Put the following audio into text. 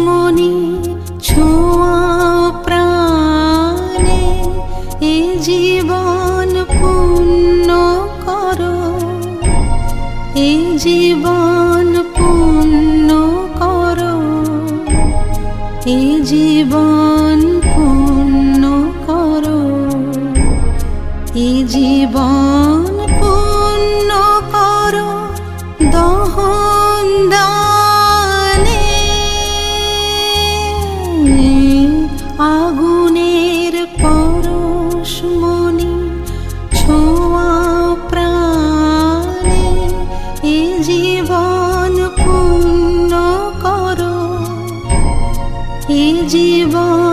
মনি ছোঁয়া প্রাণে এ জীবন পূর্ণ করো, এ জীবন পূর্ণ করো, এ জীবন পূর্ণ করো, এ জীবন পূর্ণ করো দহন দানে। আগুনের পরশমণি ছোঁয়া প্রাণে এ জীবন পূর্ণ করো, এ জীবন